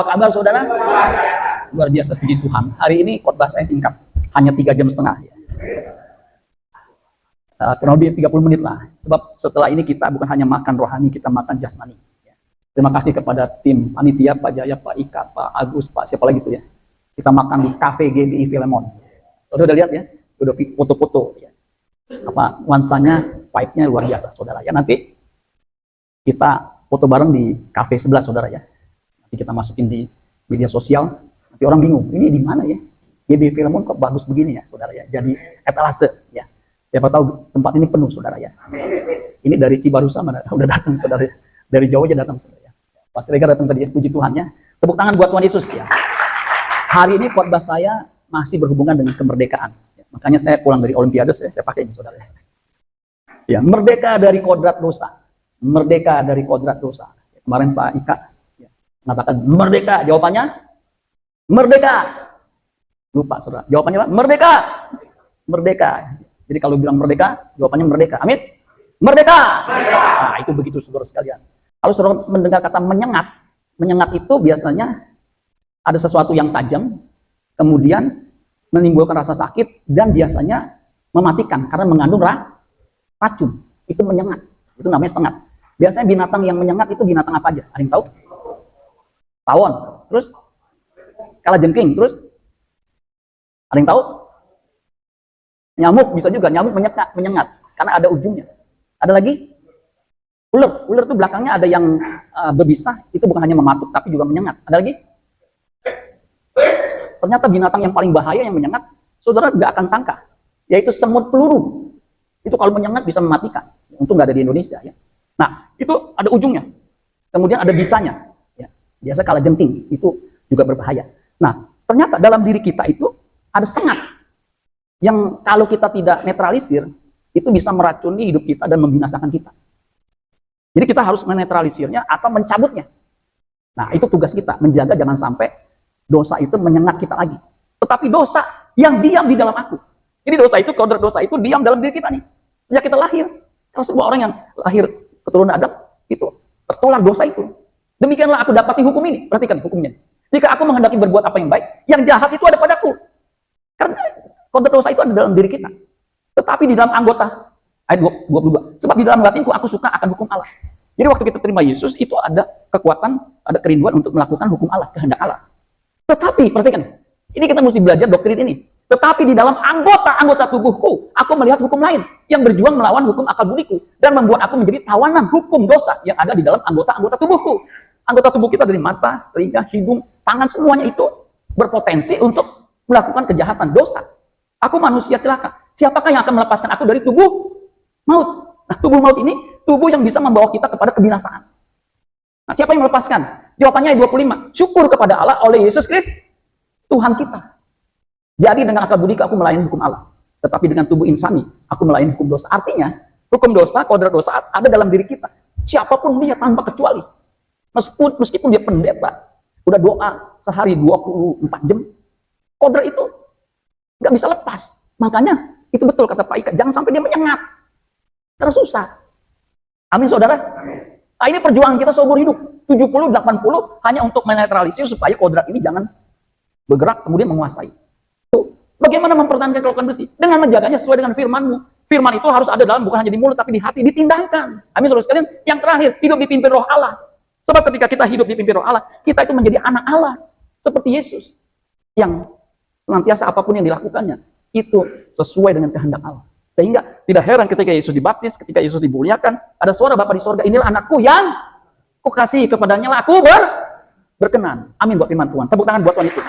Apa kabar saudara? Luar biasa, puji Tuhan. Hari ini khotbah saya singkat, hanya 3,5 jam. Kurang lebih 30 menit lah. Sebab setelah ini kita bukan hanya makan rohani, kita makan jasmani. Terima kasih kepada tim panitia, Pak Jaya, Pak Ika, Pak Agus, Pak siapa lagi itu ya. Kita makan di Cafe GBI Filemon. Saudara udah lihat ya? Udah foto-foto ya. Apa nuansanya, vibe-nya luar biasa saudara ya. Nanti kita foto bareng di cafe sebelah saudara ya. Nanti kita masukin di media sosial. Nanti orang bingung, ini di mana ya? GBI Filemon kok bagus begini ya saudara ya. Jadi etalase ya. Siapa tahu tempat ini penuh saudara ya. Ini dari Cibarusa mana udah datang saudara ya. Dari Jawa aja datang saudara ya. Pak Siregar datang tadi, puji Tuhan ya. Tepuk tangan buat Tuhan Yesus ya. Hari ini khotbah saya masih berhubungan dengan kemerdekaan. Ya, makanya saya pulang dari Olimpiade saya pakai ini saudara ya. Ya, merdeka dari kodrat dosa. Merdeka dari kodrat dosa. Ya, kemarin Pak Ika ya, mengatakan merdeka. Jawabannya merdeka. Lupa saudara. Jawabannya apa? Merdeka. Merdeka. Jadi kalau bilang merdeka, jawabannya merdeka. Amin. Merdeka. Nah, itu begitu saudara sekalian. Kalau saudara mendengar kata menyengat, menyengat itu biasanya ada sesuatu yang tajam, kemudian menimbulkan rasa sakit dan biasanya mematikan karena mengandung racun. Itu menyengat. Itu namanya sengat. Biasanya binatang yang menyengat itu binatang apa aja? Ada yang tahu? Tawon. Terus kalajengking. Terus ada yang tahu? Nyamuk bisa juga, nyamuk menyengat karena ada ujungnya. Ada lagi? Ular. Ular itu belakangnya ada yang berbisa, itu bukan hanya mematuk tapi juga menyengat. Ada lagi? Ternyata binatang yang paling bahaya yang menyengat, saudara nggak akan sangka, yaitu semut peluru. Itu kalau menyengat bisa mematikan. Untung nggak ada di Indonesia ya. Nah, itu ada ujungnya. Kemudian ada bisanya. Ya. Biasa kalajengking, itu juga berbahaya. Nah, ternyata dalam diri kita itu ada sengat. Yang kalau kita tidak netralisir, itu bisa meracuni hidup kita dan membinasakan kita. Jadi kita harus menetralisirnya atau mencabutnya. Nah, itu tugas kita, menjaga jangan sampai dosa itu menyengat kita lagi. Tetapi dosa yang diam di dalam aku. Jadi dosa itu, kodrat dosa itu diam dalam diri kita nih. Sejak kita lahir. Kalau sebuah orang yang lahir keturunan Adam, itu tertolak dosa itu. Demikianlah aku dapati hukum ini. Perhatikan hukumnya. Jika aku menghendaki berbuat apa yang baik, yang jahat itu ada padaku. Karena kodrat dosa itu ada dalam diri kita. Tetapi di dalam anggota, ayat 22, sebab di dalam batinku aku suka akan hukum Allah. Jadi waktu kita terima Yesus, itu ada kekuatan, ada kerinduan untuk melakukan hukum Allah, kehendak Allah. Tetapi, perhatikan, ini kita mesti belajar doktrin ini. Tetapi di dalam anggota-anggota tubuhku, aku melihat hukum lain, yang berjuang melawan hukum akal budiku, dan membuat aku menjadi tawanan hukum dosa yang ada di dalam anggota-anggota tubuhku. Anggota tubuh kita dari mata, telinga, hidung, tangan, semuanya itu berpotensi untuk melakukan kejahatan, dosa. Aku manusia celaka. Siapakah yang akan melepaskan aku dari tubuh maut? Nah, tubuh maut ini, tubuh yang bisa membawa kita kepada kebinasaan. Nah, siapa yang melepaskan? Jawabannya ayat 25. Syukur kepada Allah oleh Yesus Kristus, Tuhan kita. Jadi dengan akal budiku aku melayani hukum Allah. Tetapi dengan tubuh insani, aku melayani hukum dosa. Artinya, hukum dosa, kodrat dosa ada dalam diri kita. Siapapun dia tanpa kecuali. Meskipun dia pendeta, udah doa sehari 24 jam, kodrat itu nggak bisa lepas. Makanya itu betul kata Pak Ika, jangan sampai dia menyengat karena susah. Amin saudara. Nah, ini perjuangan kita seumur hidup 70-80 hanya untuk menetralisir supaya kodrat ini jangan bergerak kemudian menguasai. Tuh, bagaimana mempertahankan kelokan besi? Dengan menjaganya sesuai dengan firman-Mu. Firman itu harus ada dalam, bukan hanya di mulut tapi di hati, ditindakan. Amin saudara sekalian. Yang terakhir, hidup dipimpin Roh Allah. Sebab ketika kita hidup dipimpin Roh Allah, kita itu menjadi anak Allah seperti Yesus yang senantiasa apapun yang dilakukannya itu sesuai dengan kehendak Allah. Sehingga tidak heran ketika Yesus dibaptis, ketika Yesus dimuliakan, ada suara Bapa di sorga, inilah anakku yang kukasihi, kepadanya lah aku berkenan. Amin buat firman Tuhan. Tepuk tangan buat Tuhan Yesus.